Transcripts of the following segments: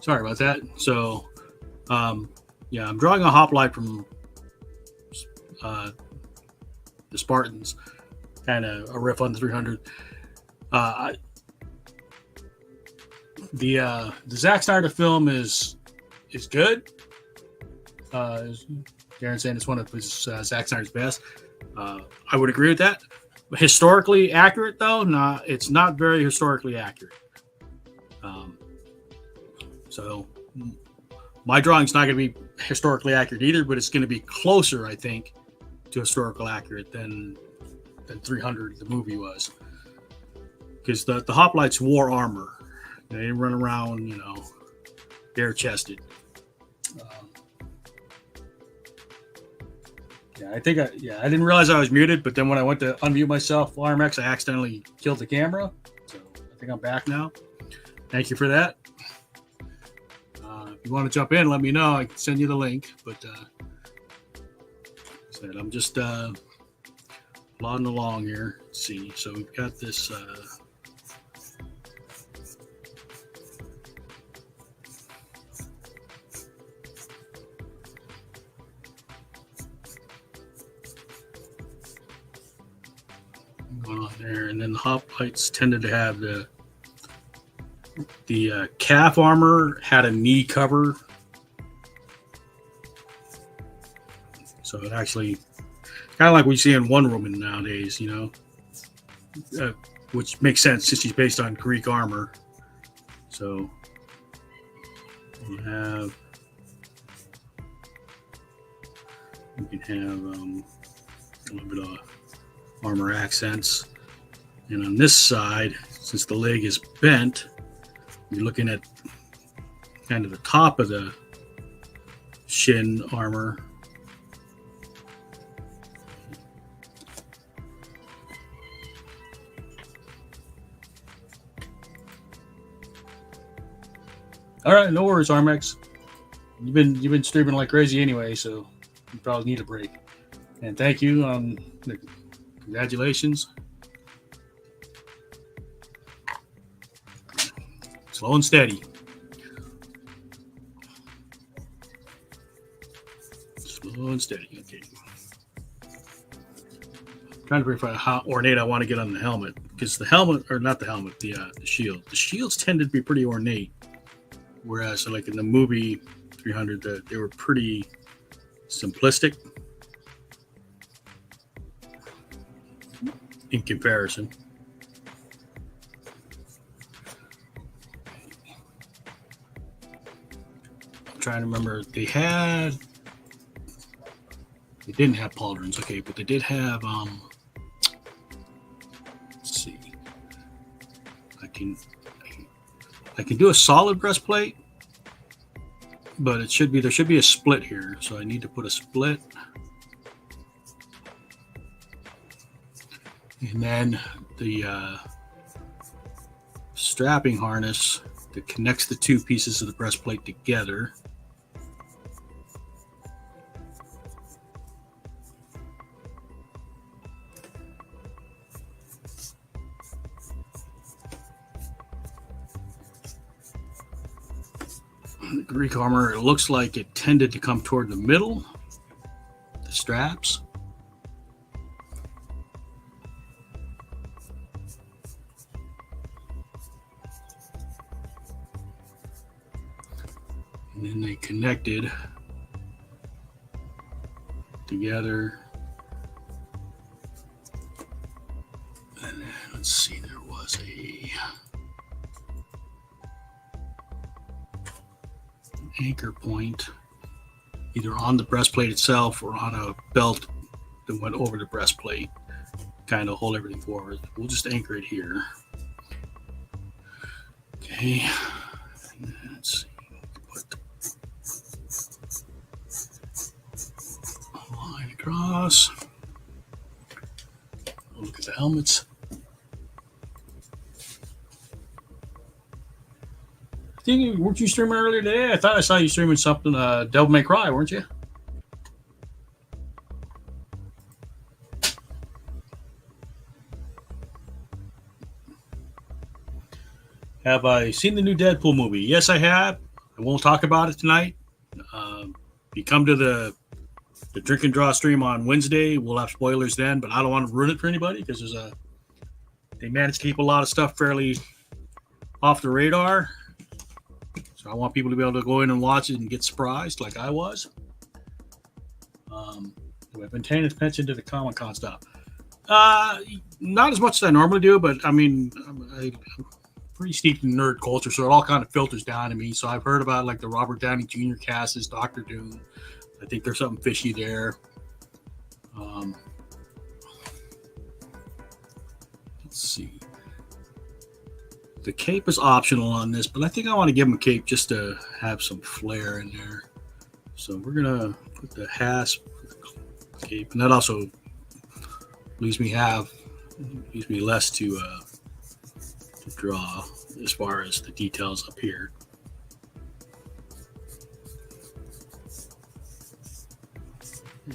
Sorry about that. So, yeah, I'm drawing a hoplite from uh, the Spartans, kind of a riff on the 300. Uh, the Zack Snyder film is good. Darren saying it's one of his Zack Snyder's best. I would agree with that. Historically accurate, though, it's not very historically accurate. So my drawing's not going to be historically accurate either, but it's going to be closer, I think, to historical accurate than 300 the movie was, because the hoplites wore armor. They didn't run around, bare chested. Yeah, I didn't realize I was muted, but then when I went to unmute myself, RMX, I accidentally killed the camera. So I think I'm back now. Thank you for that. If you want to jump in, let me know. I can send you the link. But I'm just plodding along here. Let's see. So we've got this. Going on there, and then the hoplites tended to have the calf armor had a knee cover, so it actually kind of like we see in Wonder Woman nowadays, which makes sense since she's based on Greek armor. So we can have a little bit of armor accents, and on this side, since the leg is bent, you're looking at kind of the top of the shin armor. All right, no worries, Armex. You've been streaming like crazy anyway, so you probably need a break. And thank you. Congratulations. Slow and steady. Slow and steady. Okay. I'm trying to figure out how ornate I want to get on the helmet, because the helmet, or not the helmet, the shield. The shields tended to be pretty ornate, whereas like in the movie 300, they were pretty simplistic in comparison. I'm trying to remember. They didn't have pauldrons, okay, but they did have let's see. I can do a solid breastplate, but there should be a split here, so I need to put a split. And then the strapping harness that connects the two pieces of the breastplate together. The Greek armor, it looks like it tended to come toward the middle, the straps. And then they connected together. And then, let's see, there was an anchor point either on the breastplate itself or on a belt that went over the breastplate, kind of hold everything forward. We'll just anchor it here. Okay. Let's see. Line across. Look at the helmets. Weren't you streaming earlier today? I thought I saw you streaming something, Devil May Cry, weren't you? Have I seen the new Deadpool movie? Yes, I have. I won't talk about it tonight. If you come to the drink and draw stream on Wednesday, we'll have spoilers then, but I don't want to ruin it for anybody because they managed to keep a lot of stuff fairly off the radar. So I want people to be able to go in and watch it and get surprised like I was. I've been paying attention to the Comic-Con stuff. Not as much as I normally do, but I mean, I'm pretty steeped in nerd culture, so it all kind of filters down to me. So I've heard about like the Robert Downey Jr. cast as Doctor Doom. I think there's something fishy there. Let's see. The cape is optional on this, but I think I want to give him a cape just to have some flair in there. So we're gonna put the hasp cape, and that also leaves me less to draw as far as the details up here.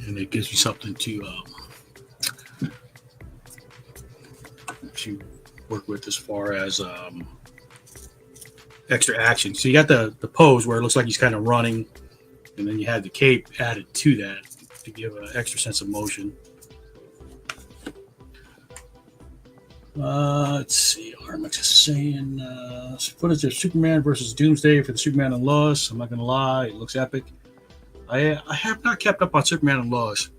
And it gives me something to work with as far as extra action. So you got the pose where it looks like he's kind of running, and then you have the cape added to that to give an extra sense of motion. Let's see. Armix is saying footage of Superman versus Doomsday for the Superman and Lois. I'm not going to lie, it looks epic. I have not kept up on Superman and Lois.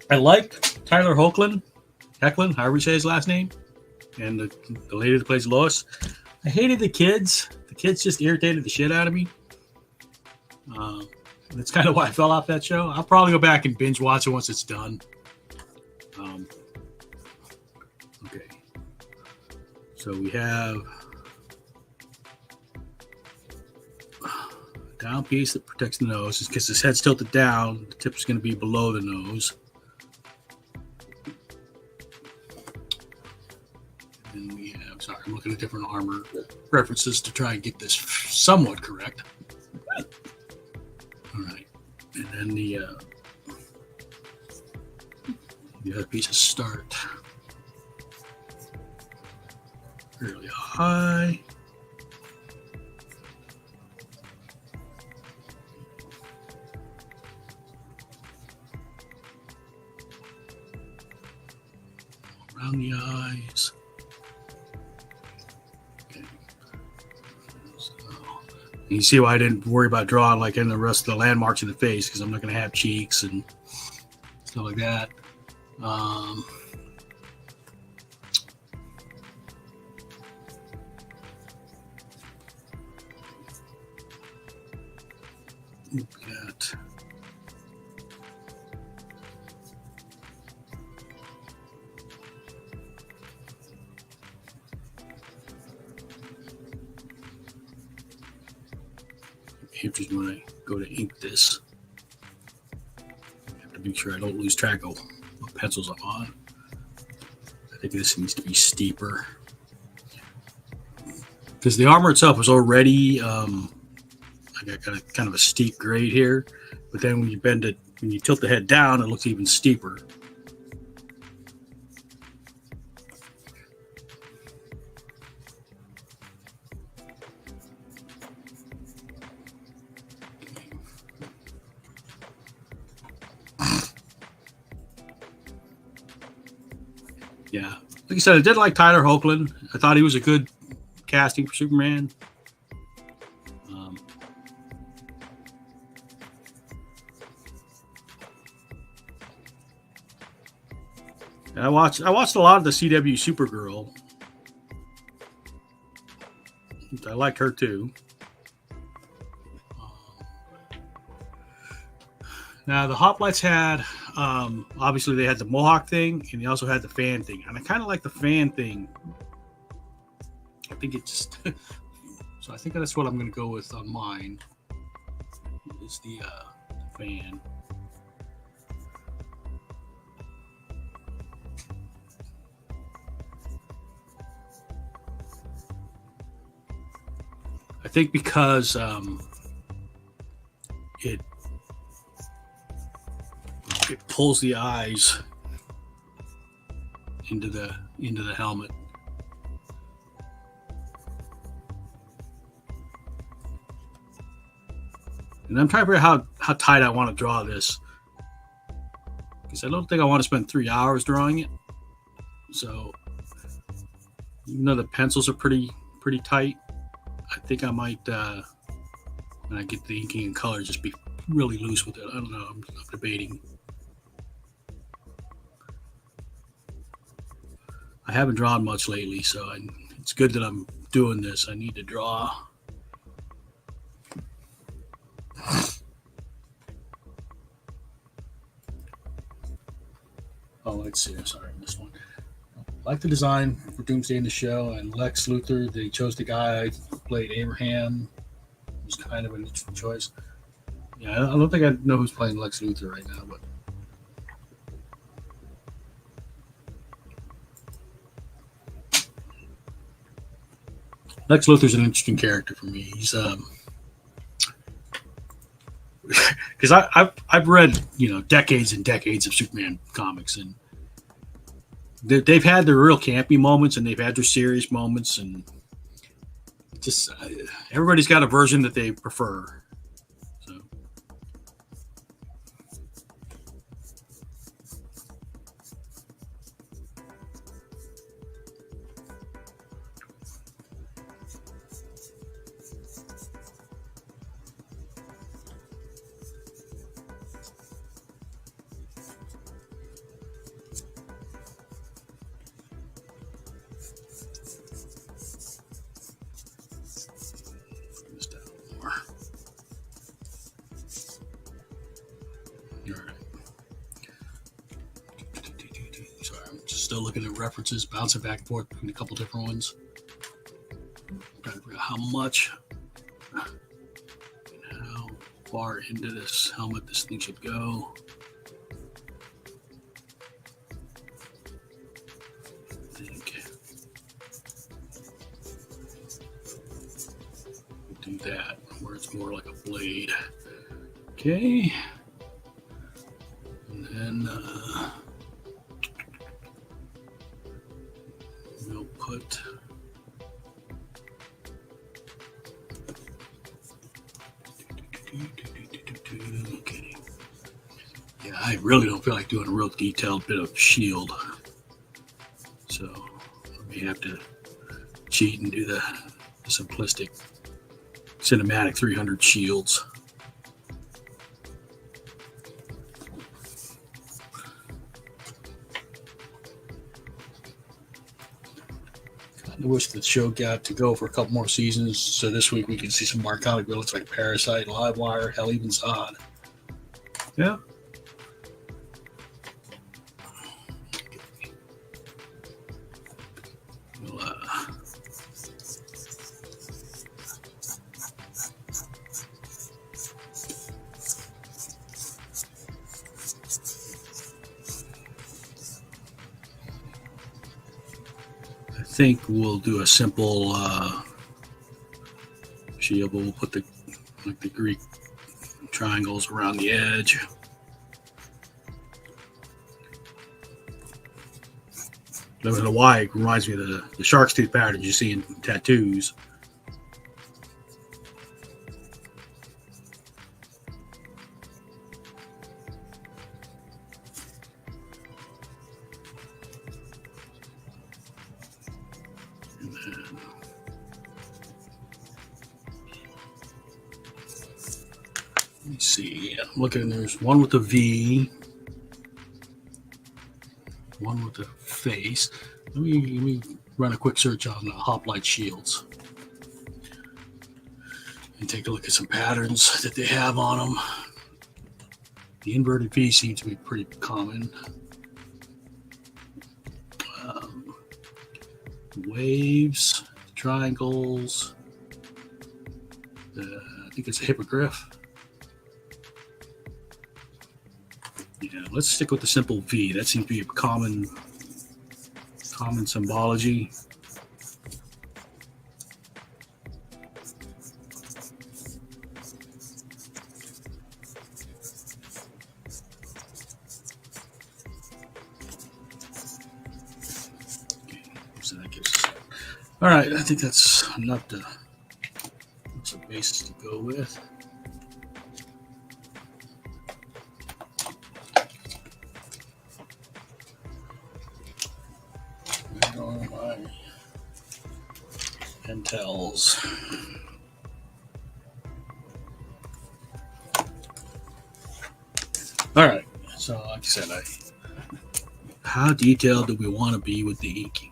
I liked Tyler Hoechlin, however you say his last name, and the lady that plays Lois. I hated the kids. The kids just irritated the shit out of me. That's kind of why I fell off that show. I'll probably go back and binge watch it once it's done. Okay. So we have down piece that protects the nose. Because his head's tilted down, the tip is going to be below the nose. And we have, sorry, I'm looking at different armor references to try and get this somewhat correct. All right. And then the other pieces start really high. Around the eyes. Okay. So, you see why I didn't worry about drawing like in the rest of the landmarks in the face, because I'm not going to have cheeks and stuff like that. Got just when I go to ink this, I have to make sure I don't lose track of what pencils I'm on. I think this needs to be steeper because the armor itself is already I got kind of a steep grade here, but then when you bend it, when you tilt the head down, it looks even steeper. Yeah, like I said, I did like Tyler Hoechlin. I thought he was a good casting for Superman. And I watched a lot of the CW Supergirl. I liked her too. Now the Hoplites had obviously they had the Mohawk thing, and they also had the fan thing, and I kind of like the fan thing. I think it's so I think that's what I'm going to go with on mine. Is the fan. I think because it pulls the eyes into the helmet. And I'm trying to figure out how tight I want to draw this, because I don't think I want to spend 3 hours drawing it. So even though the pencils are pretty tight, I think I might when I get the inking and color, just be really loose with it. I don't know. I'm debating. I haven't drawn much lately, so it's good that I'm doing this. I need to draw. Oh, let's see. Sorry, I missed one. I like the design for Doomsday in the Show and Lex Luthor. They chose the guy who played Abraham. It was kind of an interesting choice. Yeah, I don't think I know who's playing Lex Luthor right now, but Lex Luthor's an interesting character for me. He's because I've read decades and decades of Superman comics, and they've had their real campy moments and they've had their serious moments, and just everybody's got a version that they prefer. So still looking at references, bouncing back and forth between a couple different ones. Trying to figure out how much and how far into this helmet this thing should go. I think we'll do that where it's more like a blade. Okay. And then we'll put okay. Yeah, I really don't feel like doing a real detailed bit of shield, so we have to cheat and do the simplistic cinematic 300 shields. I wish the show got to go for a couple more seasons, so this week we can see some more comic villains like Parasite, Livewire, hell, even Zod. Yeah. We'll, I think we'll do a simple shield, but we'll put the Greek triangles around the edge. I don't know why it reminds me of the shark's tooth pattern you see in tattoos. Let me see. I'm looking. There's one with a V, one with a face. Let me run a quick search on Hoplite shields and take a look at some patterns that they have on them. The inverted V seems to be pretty common. Waves, triangles. I think it's a hippogriff. Yeah, let's stick with the simple V. That seems to be a common symbology. So that gives us. All right, I think that's enough to. That's a basis to go with. Pentels. All right. So, like I said, how detailed do we want to be with the inking?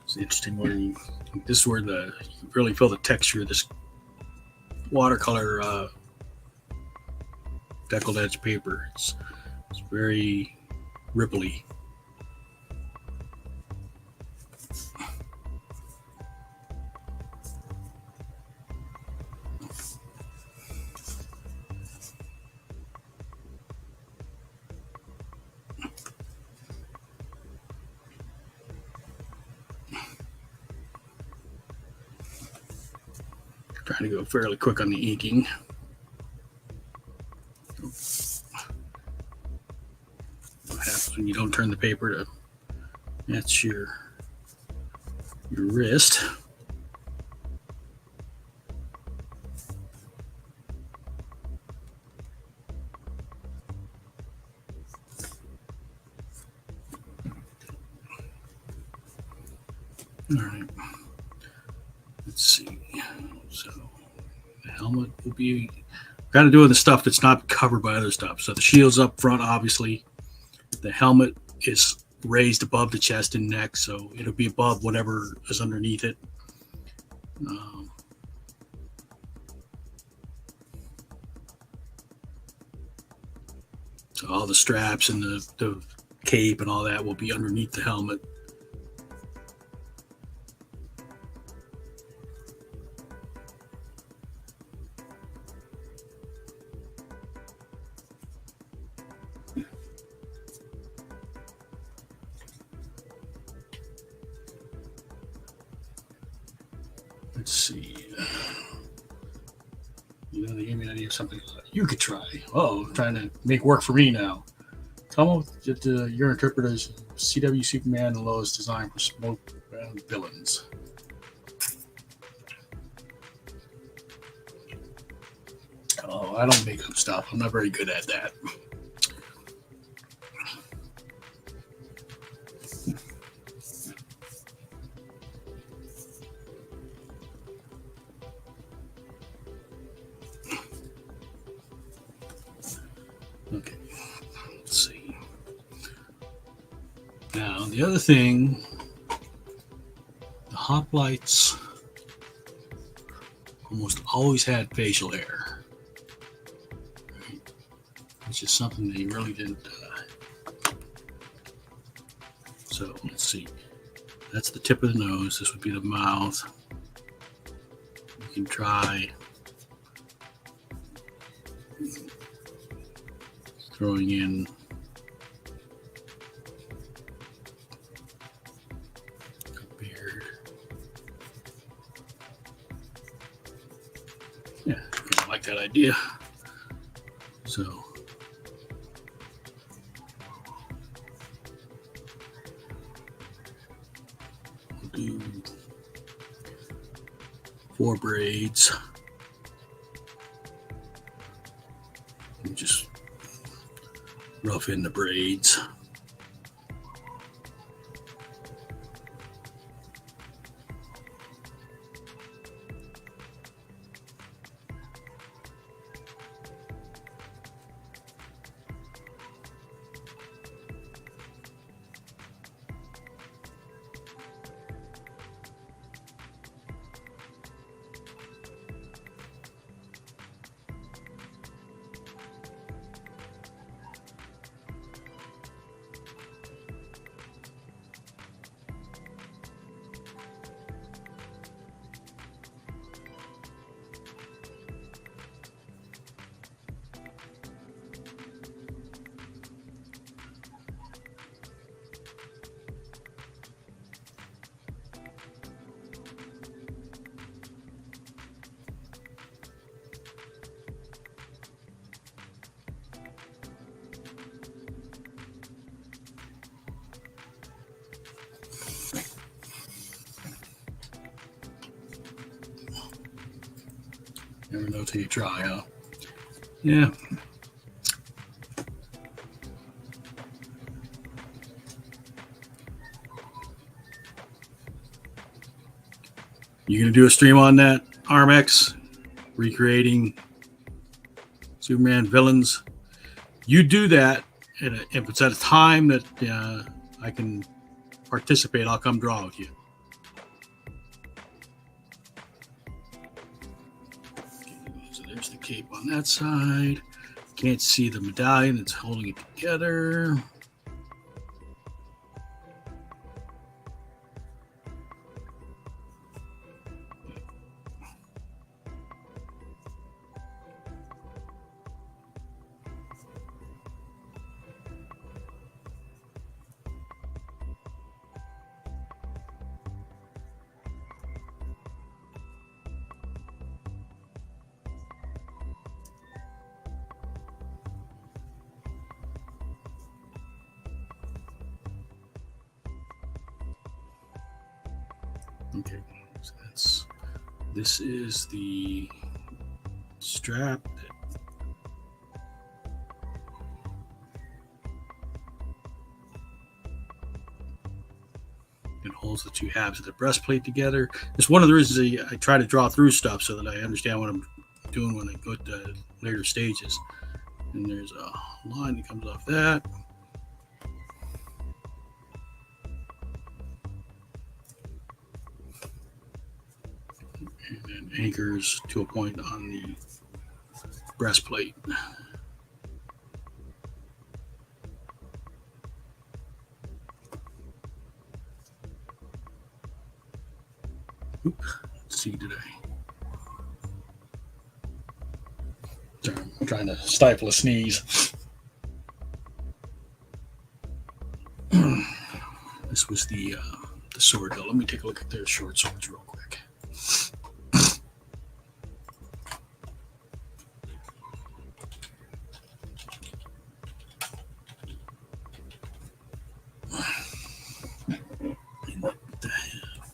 It's interesting where this is where you really feel the texture of this watercolor deckled edge paper. It's very ripply. Trying to go fairly quick on the inking. What happens when you don't turn the paper to match your wrist? All right. Let's see. So the helmet will be kind of doing the stuff that's not covered by other stuff. So the shield's up front, obviously. The helmet is raised above the chest and neck, so it'll be above whatever is underneath it. So all the straps and the cape and all that will be underneath the helmet. Let's see. You know, they gave me an idea of something you could try. Oh, trying to make work for me now. Come up with your interpreter's CW Superman and Lois design for smoke villains. Oh, I don't make up stuff. I'm not very good at that. Okay, let's see. Now, the other thing, the hoplites almost always had facial hair, right? Which is something they really didn't. So, let's see. That's the tip of the nose. This would be the mouth. You can try throwing in a beard. Yeah, I like that idea. So we'll do 4 braids. And just rough in the braids. Never know till you try, huh? Yeah. You gonna do a stream on that, RMX? Recreating Superman villains. You do that, and if it's at a time that I can participate, I'll come draw with you. Okay, so there's the cape on that side. Can't see the medallion that's holding it together. Okay, so this is the strap that holds the two halves of the breastplate together. It's one of the reasons I try to draw through stuff so that I understand what I'm doing when I go to later stages. And there's a line that comes off that. And then anchors to a point on the breastplate. Let's see today. Sorry, I'm trying to stifle a sneeze. This was the sword hilt. Let me take a look at their short swords real quick.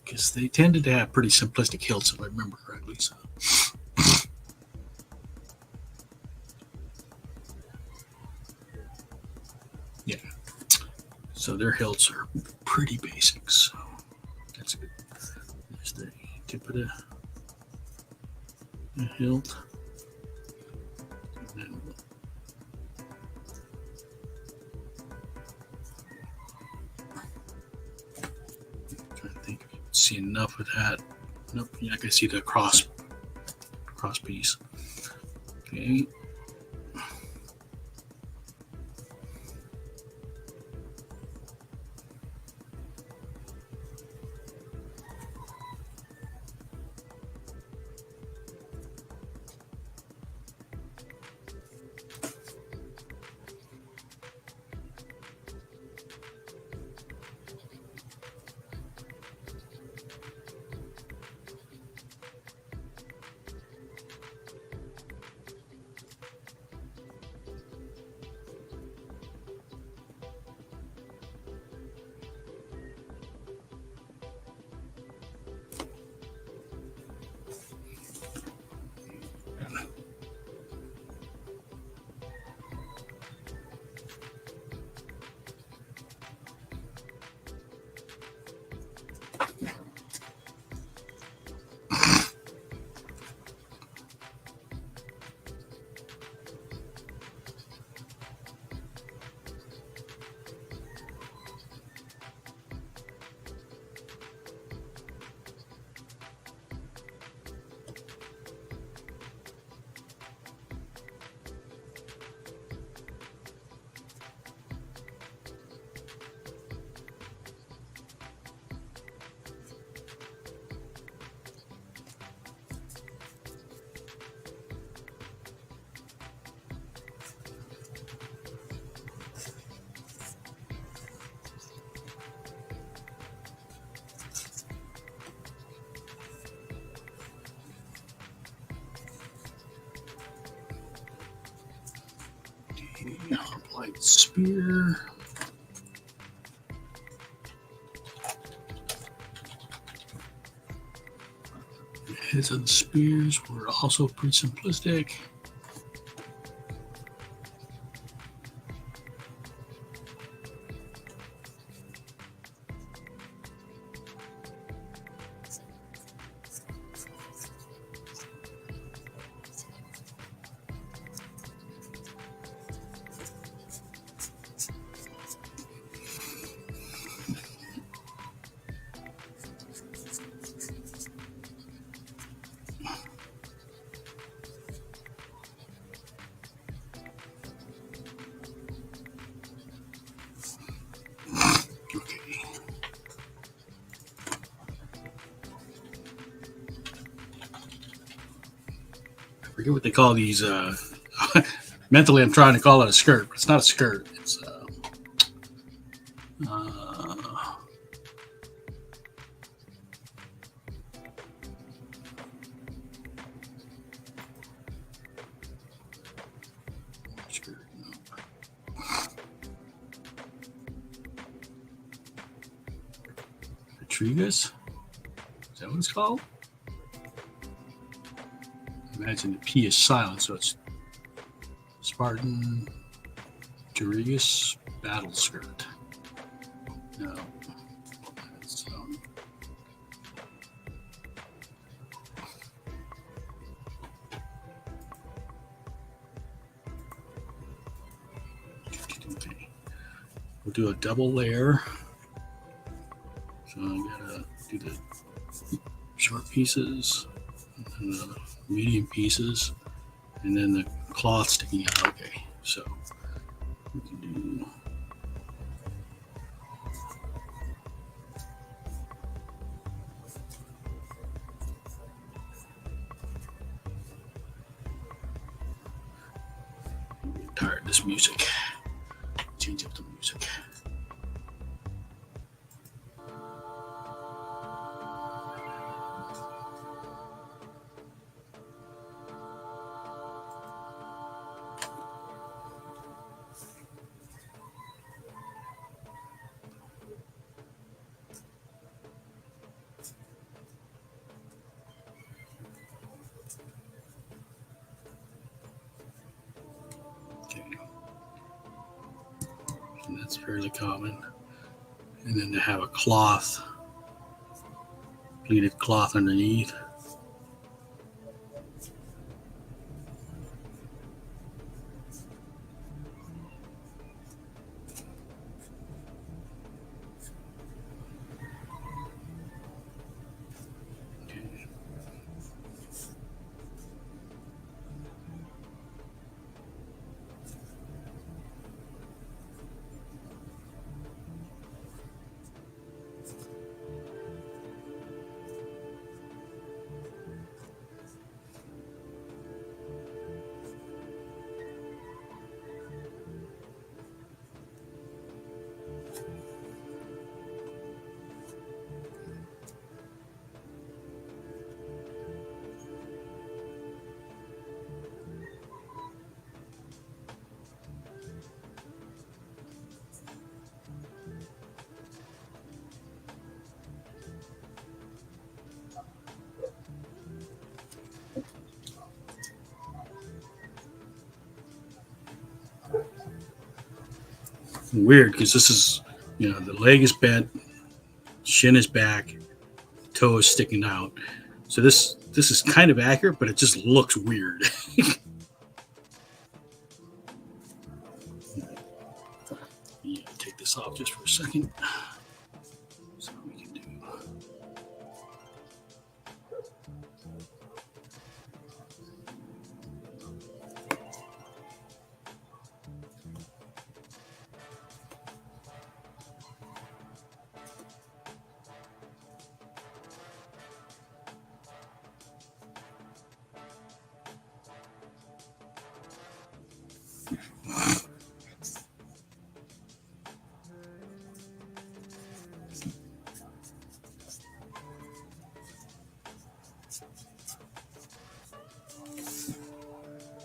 Because they tended to have pretty simplistic hilts, if I remember correctly. So. Yeah. So their hilts are pretty basic. So that's good. There's the tip of the hilt. And then I'm trying to think if you can see enough of that. Nope, you're not going to see the cross piece. Okay. Light spear. Heads of the spears were also pretty simplistic. I forget what they call these. Mentally, I'm trying to call it a skirt, but it's not a skirt. It's skirt. No. Retrievas? Is that what it's called? Imagine the P is silent, so it's Spartan Durigus Battle Skirt. No. That's, okay. We'll do a double layer. So I gotta do the short pieces, and the medium pieces, and then the cloth sticking out. Okay, so we can do I'm tired of this music. Change up the music. And that's fairly common. And then to have a cloth, pleated cloth underneath. Okay. Weird because this is, the leg is bent, shin is back, toe is sticking out. So this is kind of accurate, but it just looks weird. Yeah, take this off just for a second. So we can do.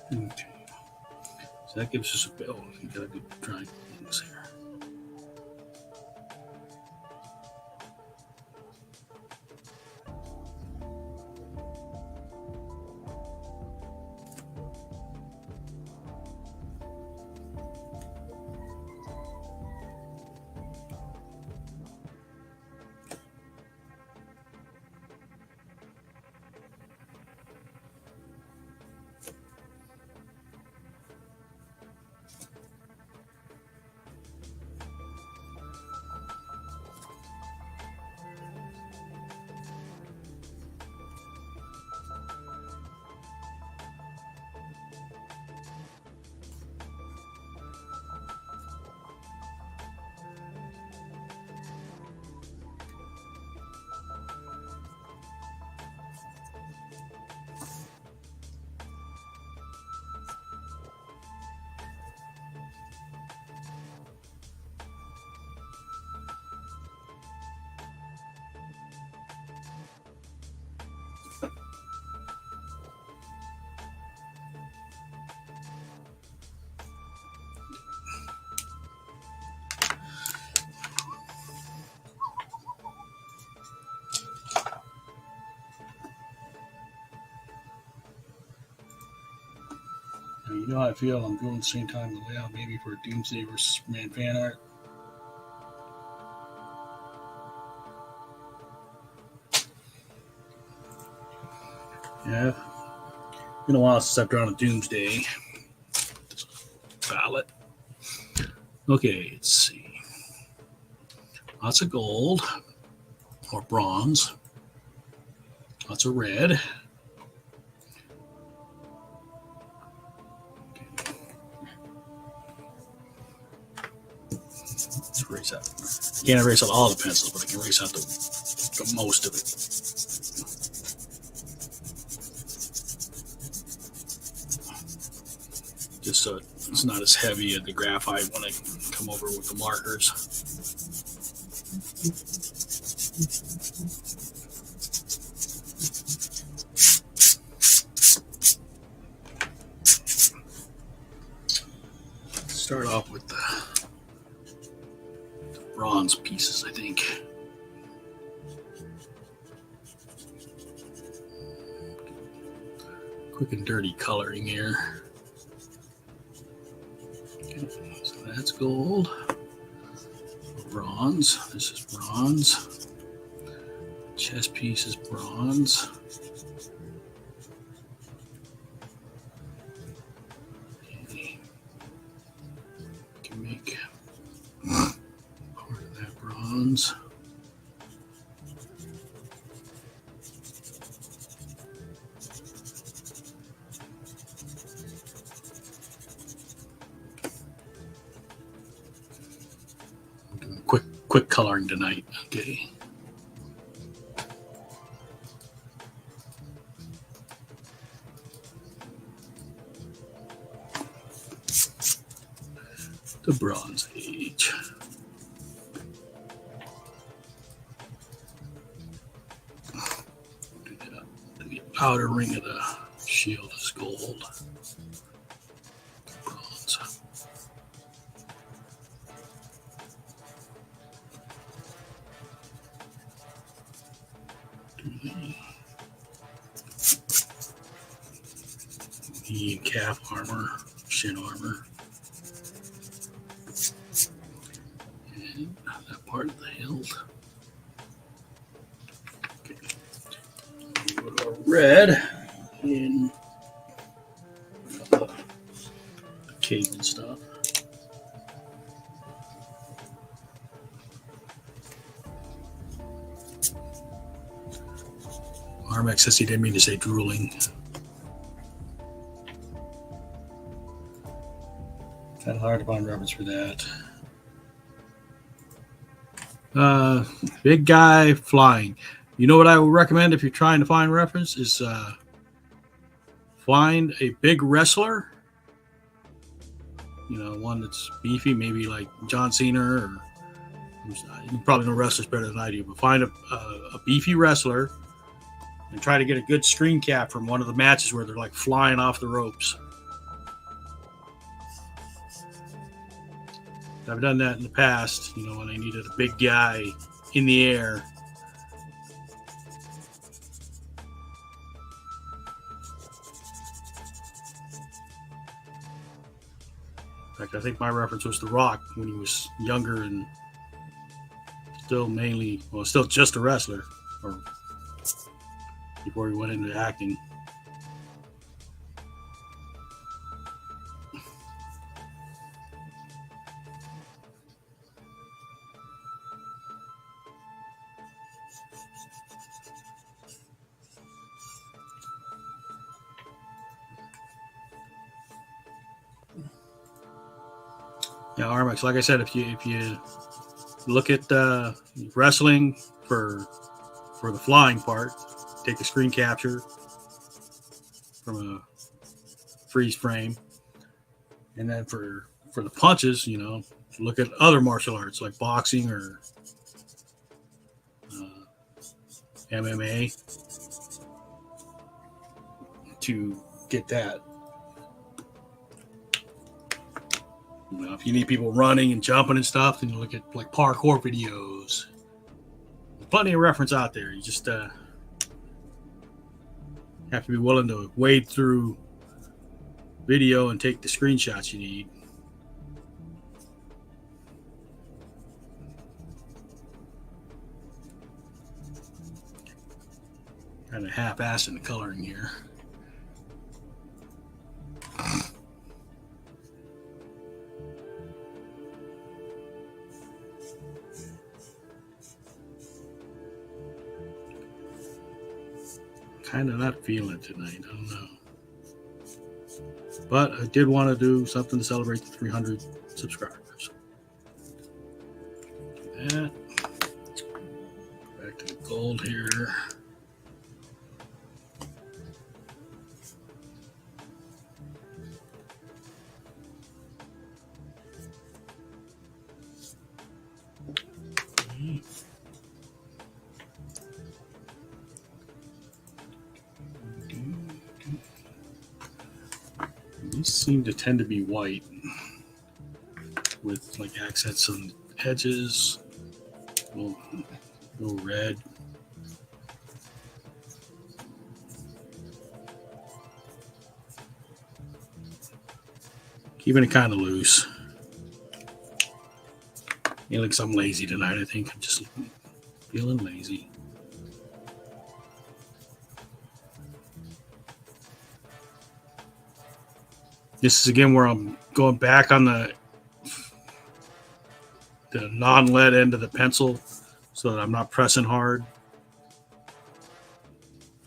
Okay. So that gives us a bill. You gotta do drawing things here. You know how I feel. I'm going at the same time the layout maybe for Doomsday vs. Superman fan art. Yeah. Been a while since I've drawn a Doomsday ballot. Okay, let's see. Lots of gold or bronze. Lots of red. Let's erase out. Can't erase out all the pencils, but I can erase out the most of it. Just so it's not as heavy as the graphite when I come over with the markers. Start off with the bronze pieces, I think. Quick and dirty coloring here. Okay, so that's gold. Bronze. This is bronze. Chest piece is bronze. Okay. Can make part of that bronze. I'm doing quick coloring tonight. Okay. The Bronze Age. The outer ring of the shield is gold. Bronze. The calf armor, shin armor. And that part of the hilt. Okay. Go to our red in the cape and stuff. Armax says he didn't mean to say drooling. Kind of hard to find reference for that. Big guy flying. You know what I would recommend if you're trying to find reference is find a big wrestler. You know, one that's beefy, maybe like John Cena, or you probably know wrestlers better than I do, but find a beefy wrestler and try to get a good screen cap from one of the matches where they're like flying off the ropes. I've done that in the past, you know, when I needed a big guy in the air. In fact, I think my reference was The Rock when he was younger and still still just a wrestler, or before he went into acting. Yeah, Armax, like I said, if you look at wrestling for the flying part, take a screen capture from a freeze frame, and then for the punches, you know, look at other martial arts like boxing or MMA to get that. You know, if you need people running and jumping and stuff, then you look at like parkour videos. There's plenty of reference out there. You just have to be willing to wade through video and take the screenshots you need. Kind of half-assed in the coloring here. Kind of not feeling it tonight. I don't know. But I did want to do something to celebrate the 300 subscribers. That. Back to the gold here. These seem to tend to be white with like accents on the edges, a little red. Keeping it kind of loose. It looks I'm lazy tonight. I think I'm just feeling lazy. This is again where I'm going back on the non-lead end of the pencil so that I'm not pressing hard.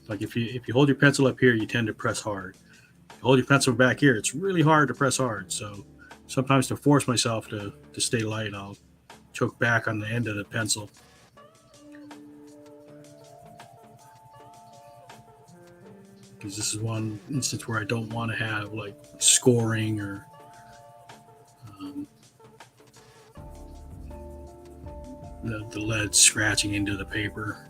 Like if you hold your pencil up here, you tend to press hard. If you hold your pencil back here, it's really hard to press hard. So sometimes to force myself to stay light, I'll choke back on the end of the pencil. Because this is one instance where I don't want to have like scoring or the lead scratching into the paper.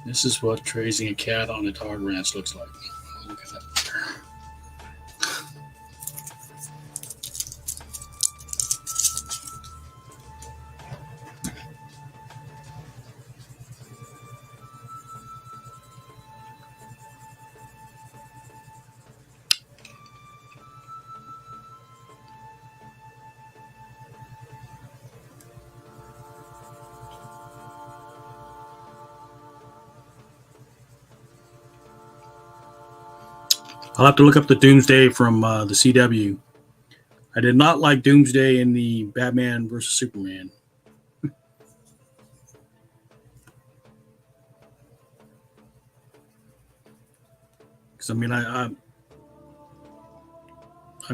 This is what tracing a cat on a tar ranch looks like. Look at that. I'll have to look up the Doomsday from the CW. I did not like Doomsday in the Batman versus Superman. Because I mean, I'm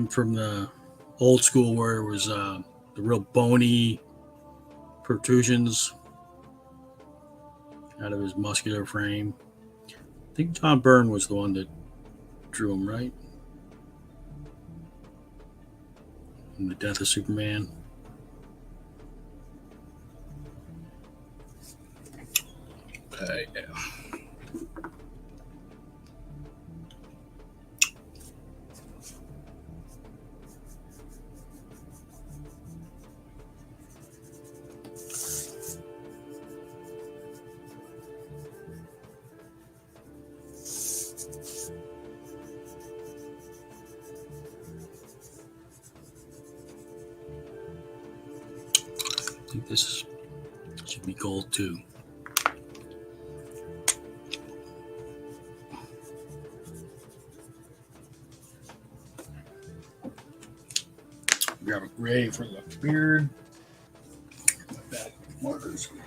from the old school where it was the real bony protrusions out of his muscular frame. I think John Byrne was the one that drew him, right? In The Death of Superman. Okay, yeah. I think this should be gold too. Grab a gray for the beard. My back markers. orders.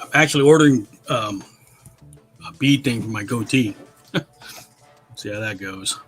I'm actually ordering a bead thing for my goatee. See how that goes.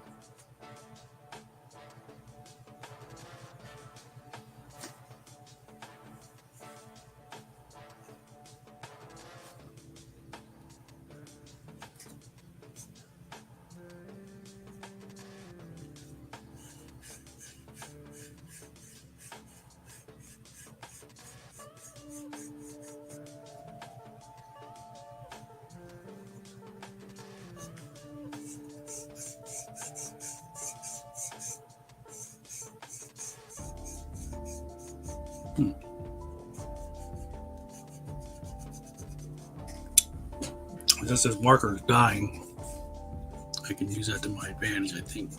Just as marker is dying, I can use that to my advantage, I think.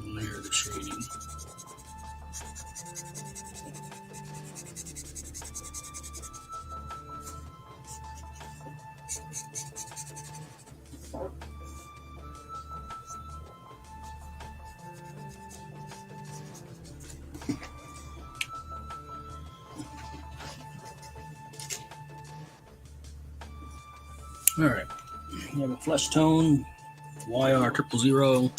Layer the shading. All right, we have a flesh tone, YR000.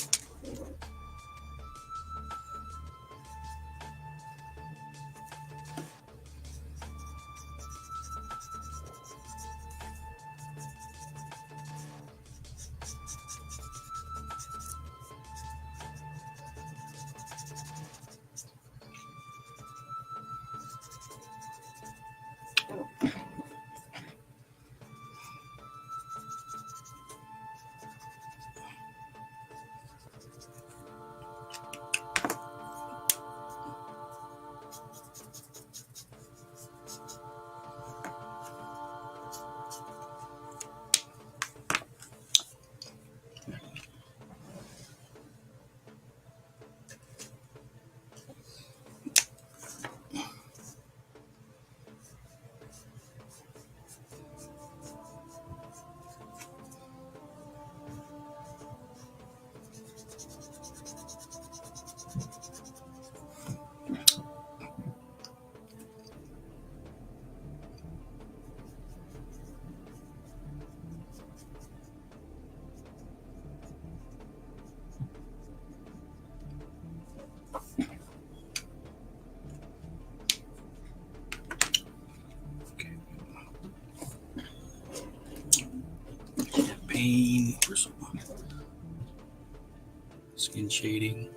Pain for some skin shading.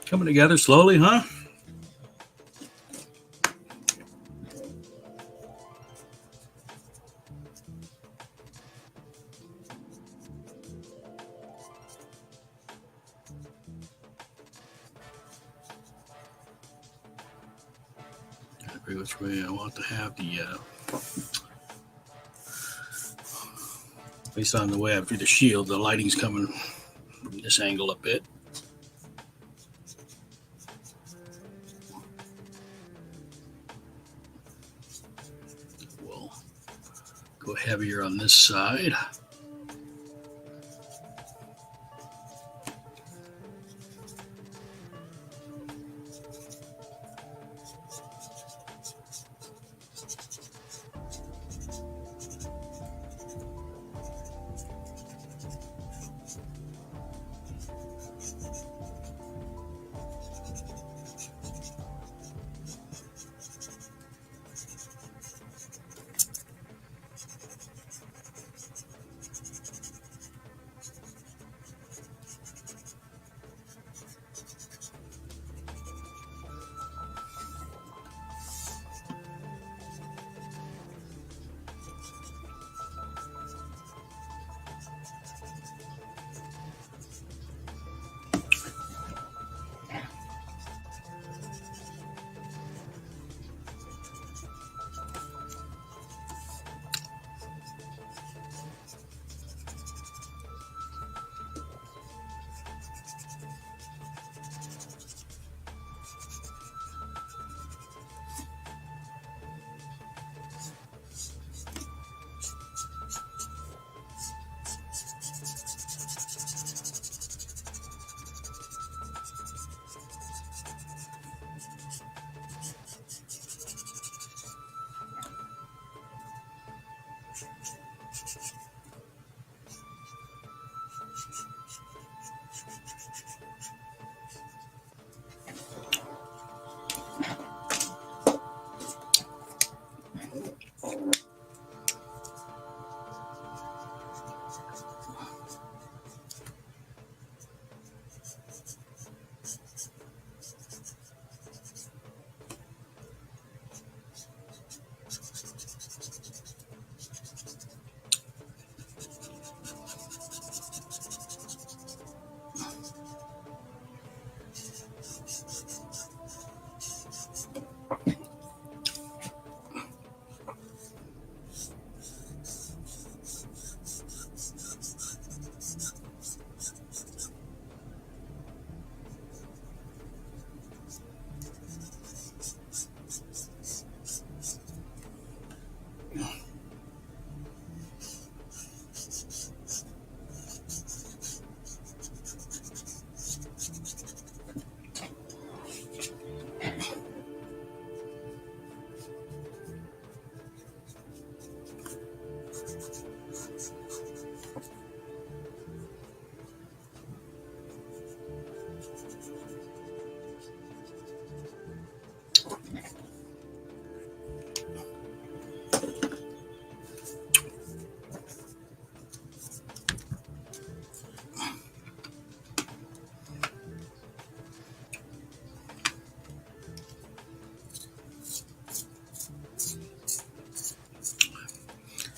Coming together slowly, huh? Gotta figure which way I want to have the At least on the way up through the shield, the lighting's coming from this angle a bit. We'll go heavier on this side.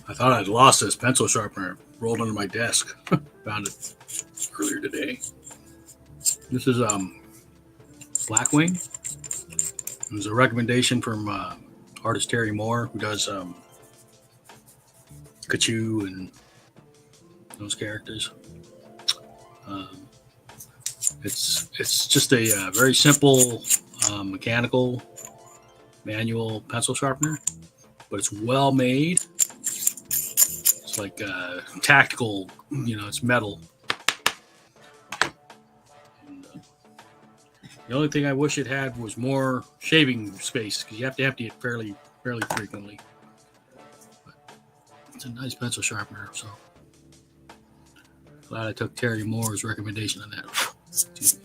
I thought I'd lost this pencil sharpener. Rolled under my desk. Found it earlier today. This is Blackwing. It was a recommendation from artist Terry Moore, who does Kachu and those characters. It's just a very simple mechanical manual pencil sharpener, but it's well made. It's like tactical, it's metal. And, the only thing I wish it had was more shaving space, because you have to empty it fairly frequently. But it's a nice pencil sharpener, so glad I took Terry Moore's recommendation on that. Excuse me.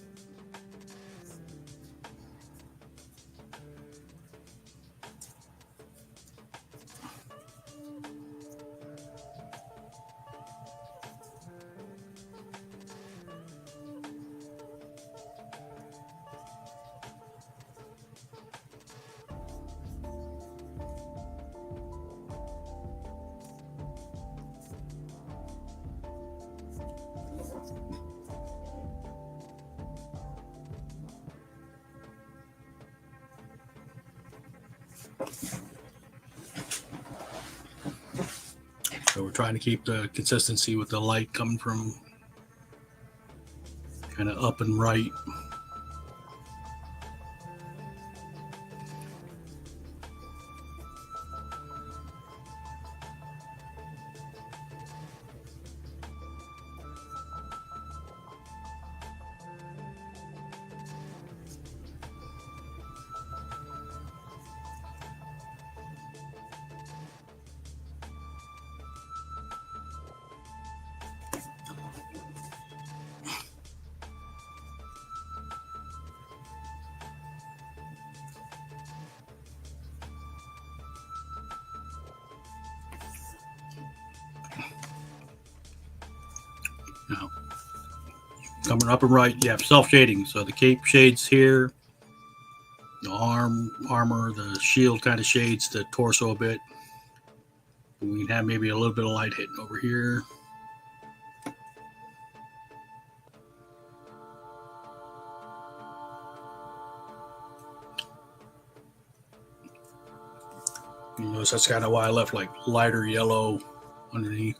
So we're trying to keep the consistency with the light coming from kind of up and right. Now, coming up and right, you have self-shading. So the cape shades here, the armor, the shield kind of shades the torso a bit. We can have maybe a little bit of light hitting over here. You notice that's kind of why I left like lighter yellow underneath.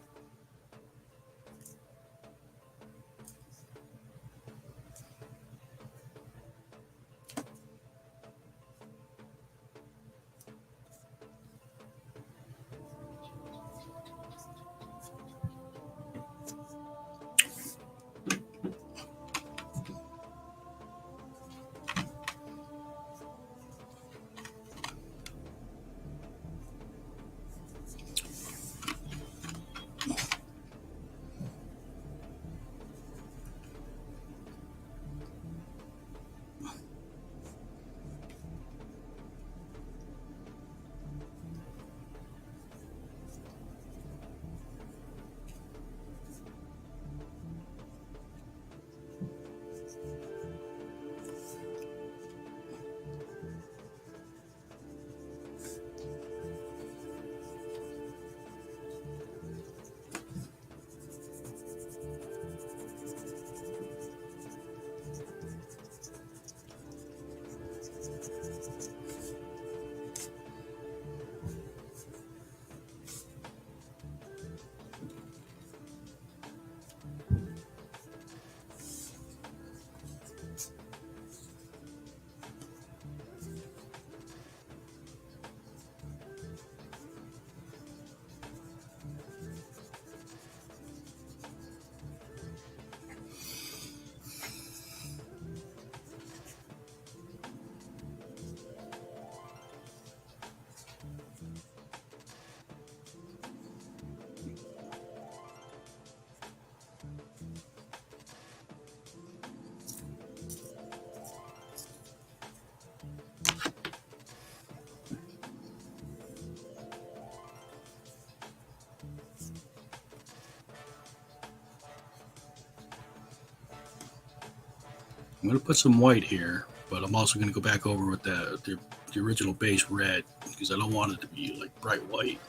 I'm going to put some white here, but I'm also going to go back over with the original base red because I don't want it to be like bright white.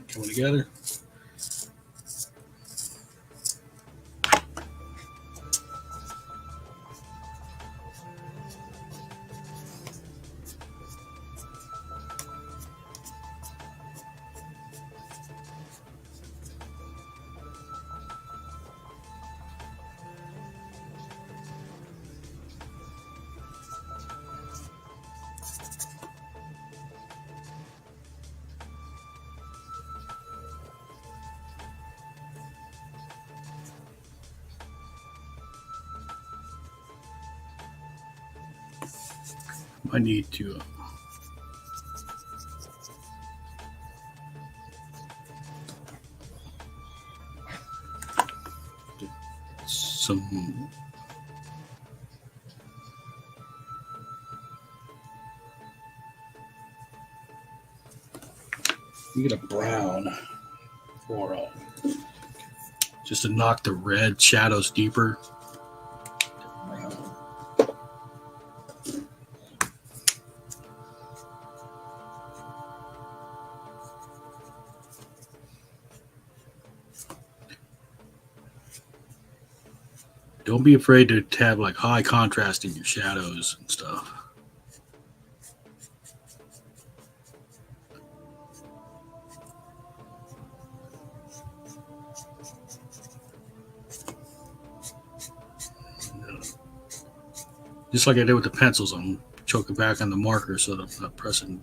Coming together. I need to some you get a brown or just to knock the red shadows deeper. Don't be afraid to have like high contrast in your shadows and stuff. Just like I did with the pencils, I'm choking back on the marker so that I'm not pressing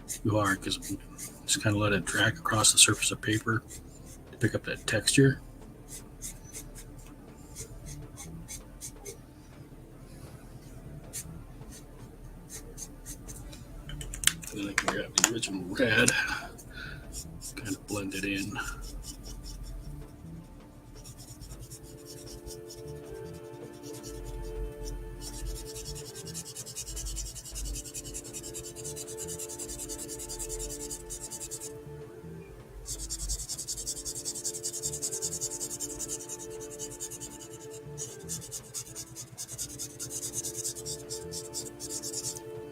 too hard because I'm just kind of let it drag across the surface of paper to pick up that texture. Then I can grab the original red, kind of blend it in.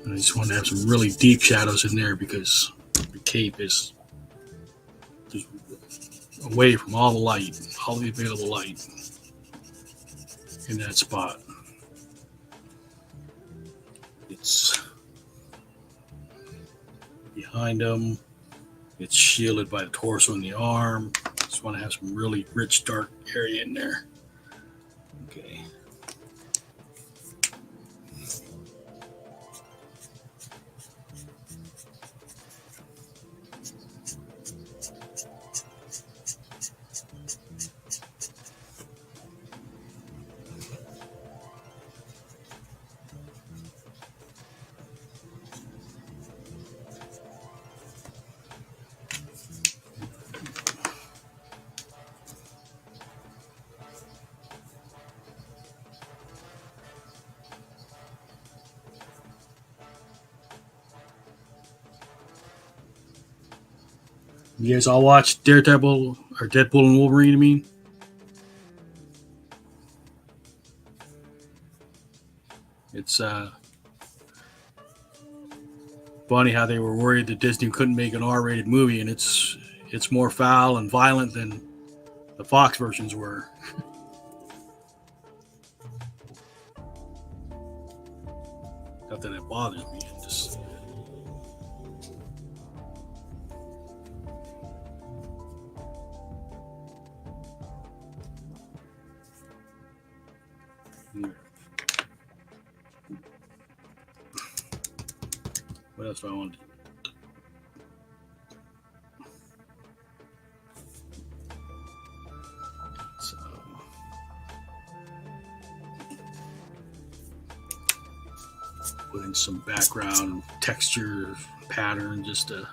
I just want to have some really deep shadows in there because the cape is just away from all the light, all the available light in that spot. It's behind them. It's shielded by the torso and the arm. Just want to have some really rich, dark area in there. Okay. You guys all watch Daredevil or Deadpool and Wolverine, I mean? It's funny how they were worried that Disney couldn't make an R-rated movie, and it's more foul and violent than the Fox versions were. Not that it bothers me. It just what else do I want to do? So, put in some background texture pattern just to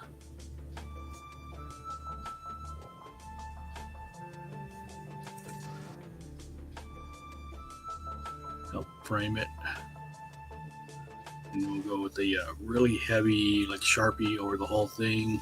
help frame it. And we'll go with the really heavy, like Sharpie over the whole thing.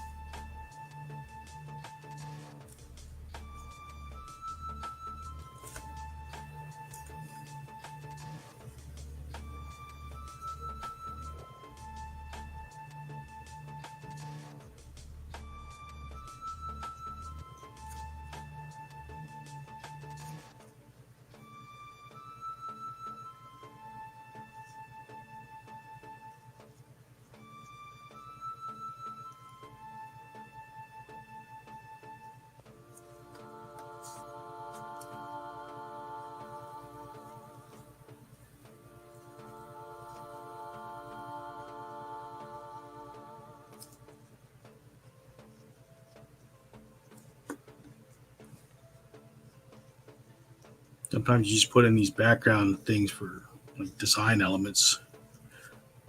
Sometimes you just put in these background things for like design elements.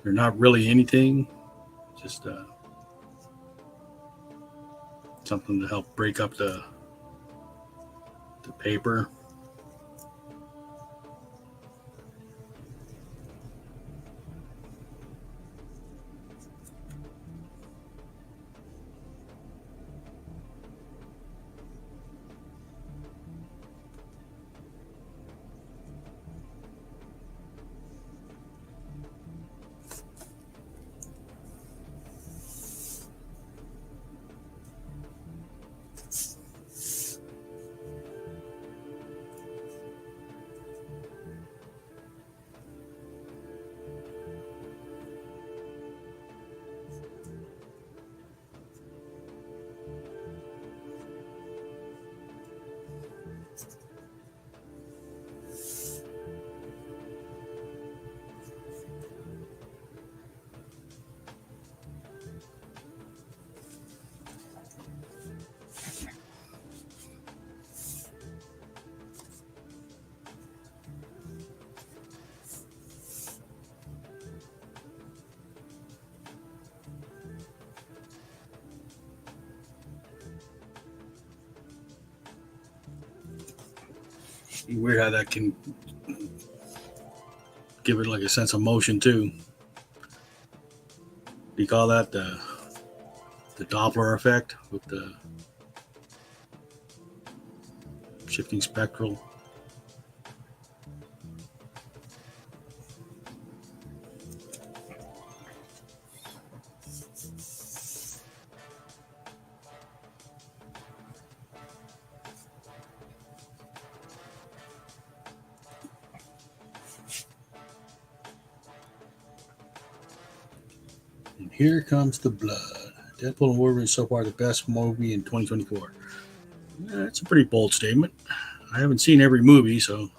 They're not really anything, just something to help break up the paper. Weird how that can give it like a sense of motion too. Do you call that the Doppler effect with the shifting spectral? And here comes the blood. Deadpool and Wolverine so far the best movie in 2024. That's a pretty bold statement. I haven't seen every movie, so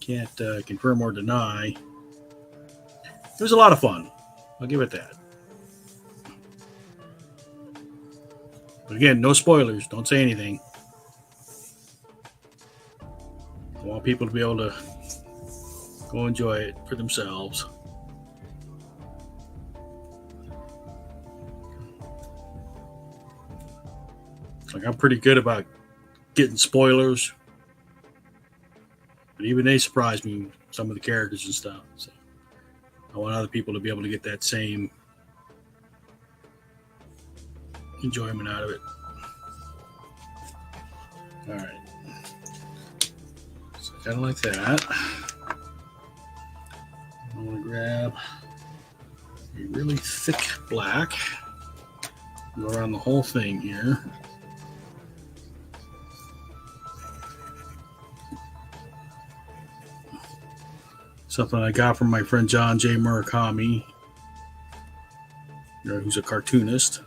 can't confirm or deny. It was a lot of fun. I'll give it that. But again, no spoilers. Don't say anything. I want people to be able to go enjoy it for themselves. Like, I'm pretty good about getting spoilers, but even they surprise me, some of the characters and stuff. So I want other people to be able to get that same enjoyment out of it. All right. So kind of like that. I'm going to grab a really thick black. Go around the whole thing here. Something I got from my friend John J. Murakami, who's a cartoonist.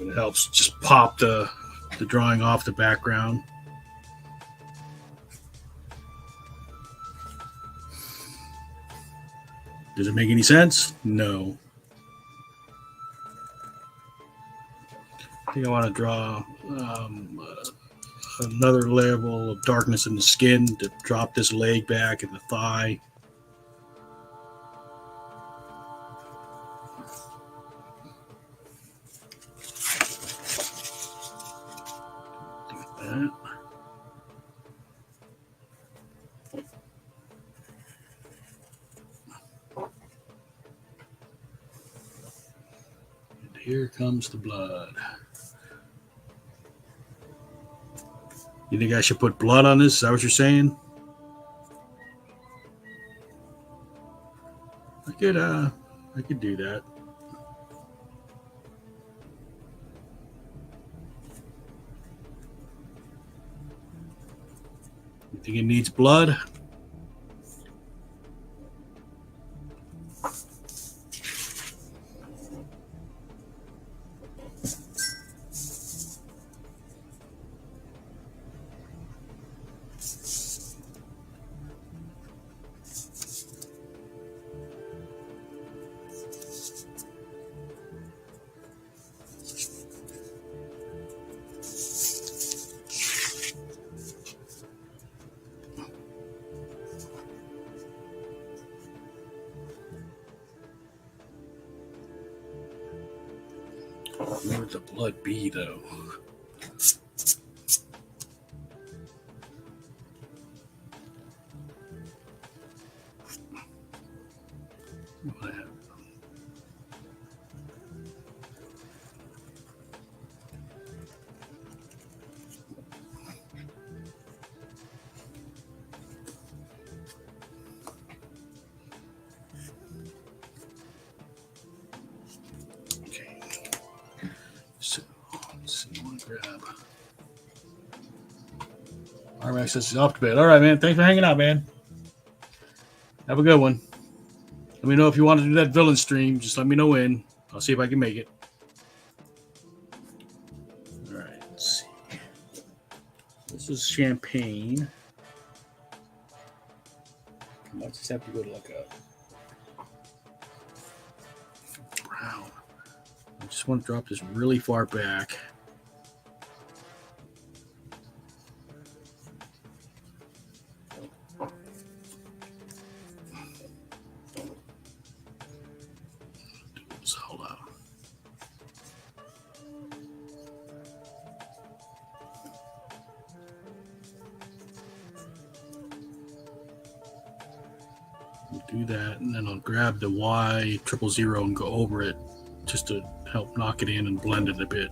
It helps just pop the drawing off the background. Does it make any sense? No. I think I want to draw another level of darkness in the skin to drop this leg back and the thigh. Like that. And here comes the blood. You think I should put blood on this? Is that what you're saying? I could do that. You think it needs blood? Where would the blood be, though? Okay. So, let's see. I want to grab. RMX says off to bed. All right, man. Thanks for hanging out, man. Have a good one. Let me know if you want to do that villain stream. Just let me know when. I'll see if I can make it. All right. Let's see. This is champagne. I might just have to go to like a brown. I just want to drop this really far back. Hold on. do that, and then I'll grab the Y000 and go over it just to help knock it in and blend it a bit.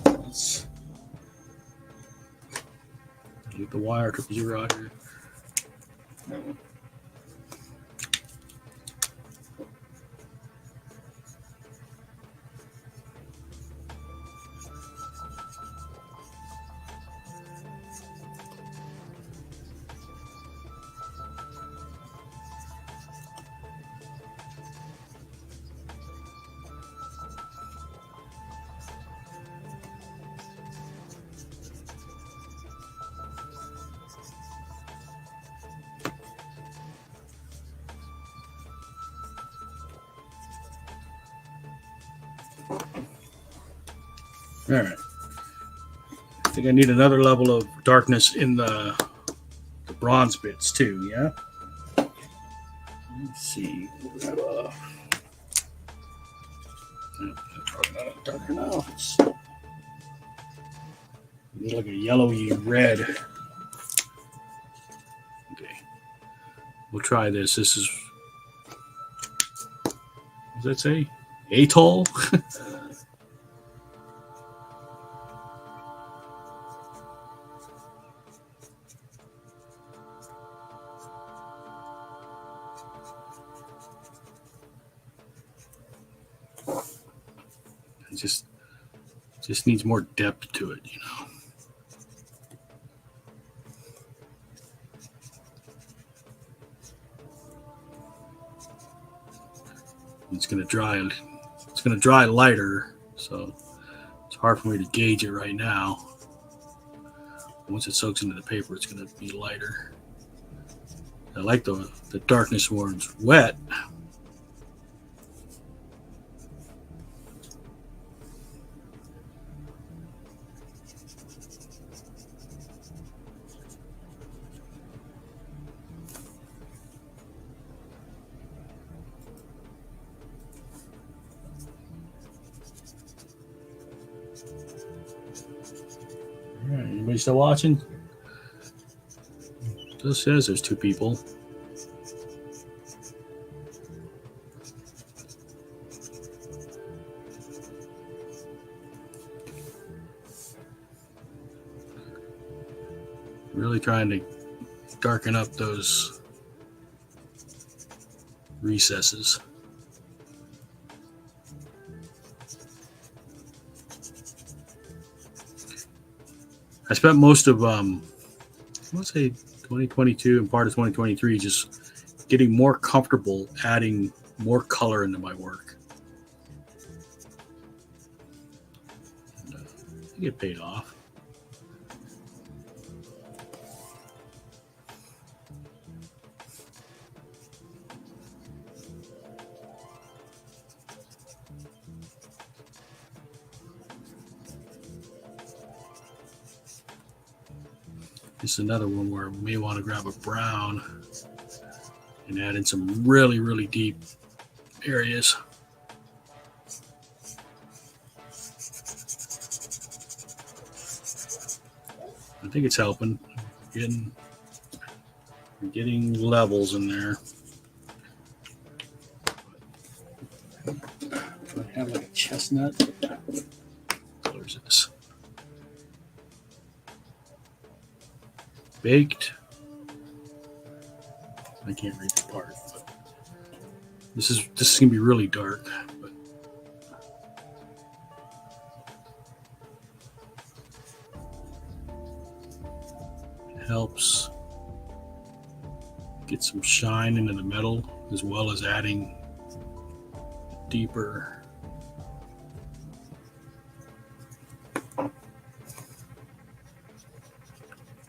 Let's get the Y000 out here. All right. I think I need another level of darkness in the bronze bits too, yeah? Let's see. Probably not darker now. It's like a yellowy red. Okay. We'll try this. This is, what does that say? Atoll? Just needs more depth to it, you know. It's gonna dry lighter, so it's hard for me to gauge it right now. Once it soaks into the paper, it's gonna be lighter. I like the darkness when it's wet. All right, anybody still watching? It just says there's 2 people. Really trying to darken up those recesses. I spent most of, let's say 2022 and part of 2023 just getting more comfortable adding more color into my work. And, I get paid off. This is another one where we may want to grab a brown and add in some really, really deep areas. I think it's helping. Getting levels in there. Do I have like a chestnut? What color is this? Baked. I can't read the part, but this is gonna be really dark. But it helps get some shine into the metal, as well as adding deeper.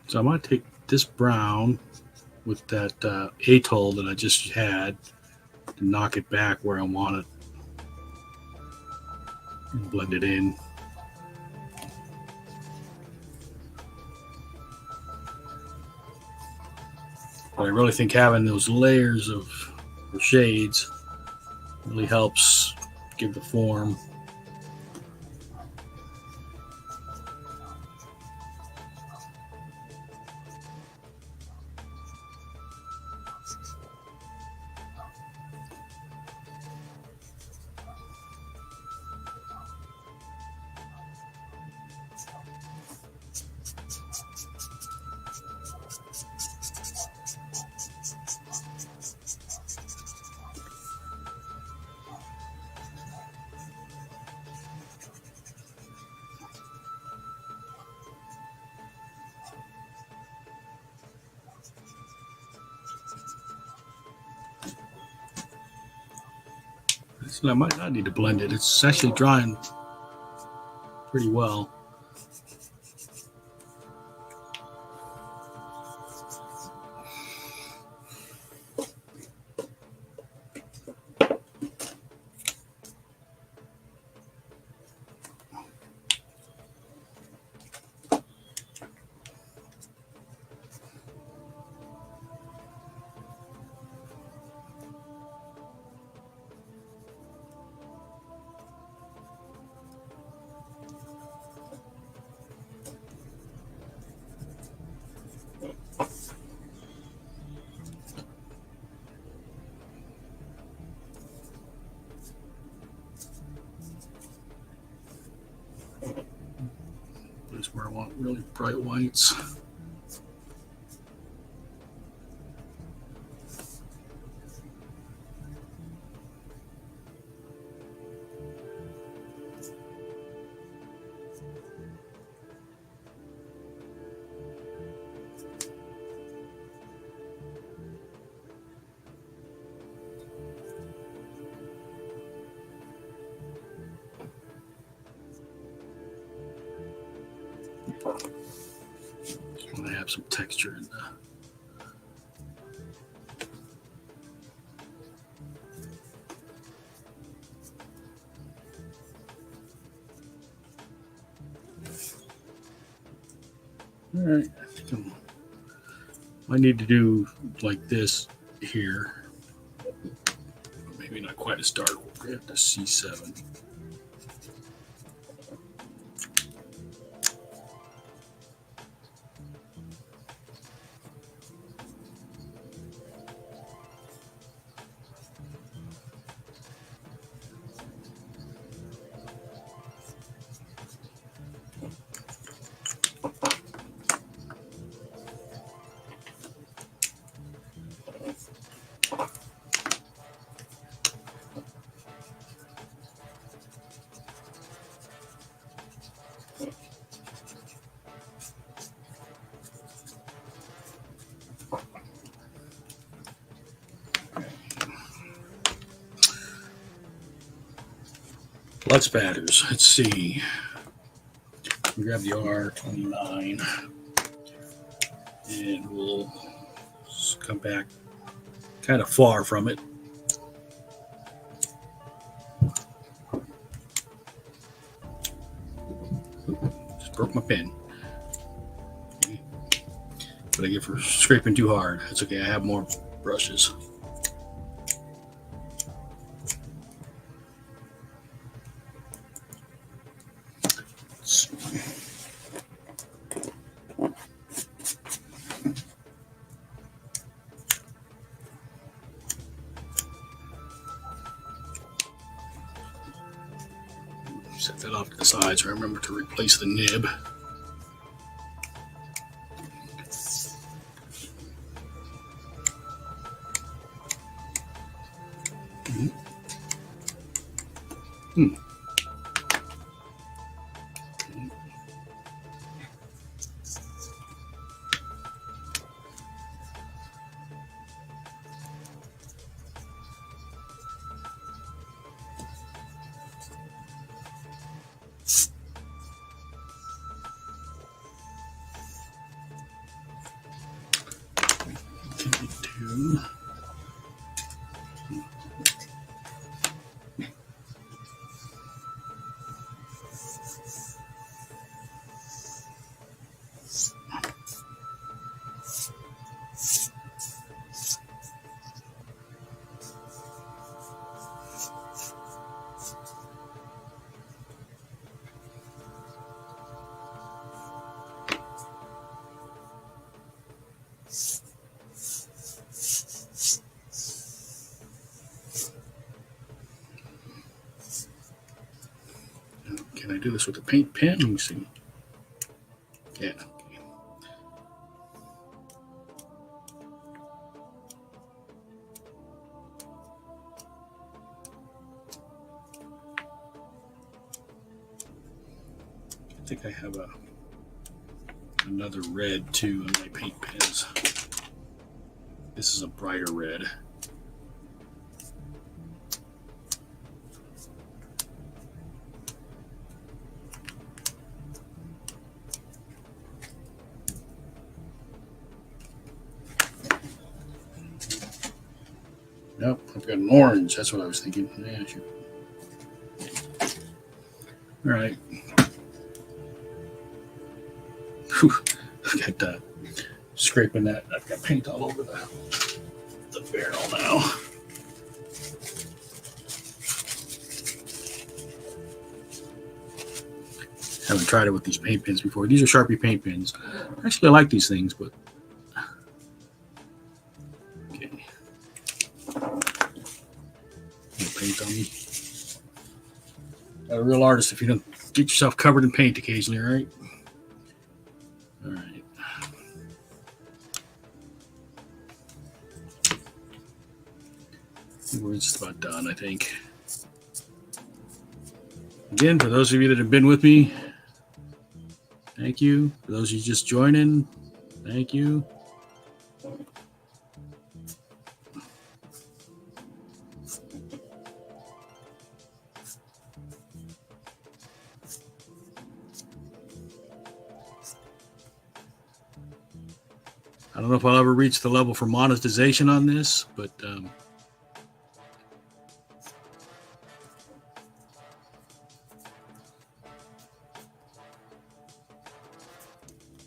So I might take this brown with that atoll that I just had to knock it back where I want it and blend it in. But I really think having those layers of shades really helps give the form. I might not need to blend it. It's actually drying pretty well. This is where I want really bright whites. Just want to have some texture in the. All right, I think I need to do like this here. Maybe not quite as dark. We'll grab the C7. Blood spatters. Let's see. We grab the R29 and we'll come back kind of far from it. Just broke my pen. Okay. But I get for scraping too hard. It's okay. I have more brushes. Set that off to the side so I remember to replace the nib. Can I do this with a paint pen? Let me see. Yeah. Okay. I think I have another red too in my paint pens. This is a brighter red. got an orange. That's what I was thinking. Yeah, sure. All right. Whew. Got scraping that. I've got paint all over the barrel now. Haven't tried it with these paint pens before. These are Sharpie paint pens. Actually, I like these things, but okay. Paint on me. Not a real artist if you don't get yourself covered in paint occasionally, right? All right. We're just about done, I think. Again, for those of you that have been with me, thank you. For those of you just joining, thank you. I don't know if I'll ever reach the level for monetization on this, but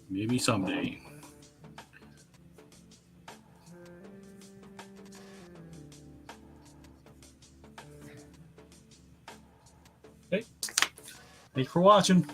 maybe someday. Okay. Thanks for watching.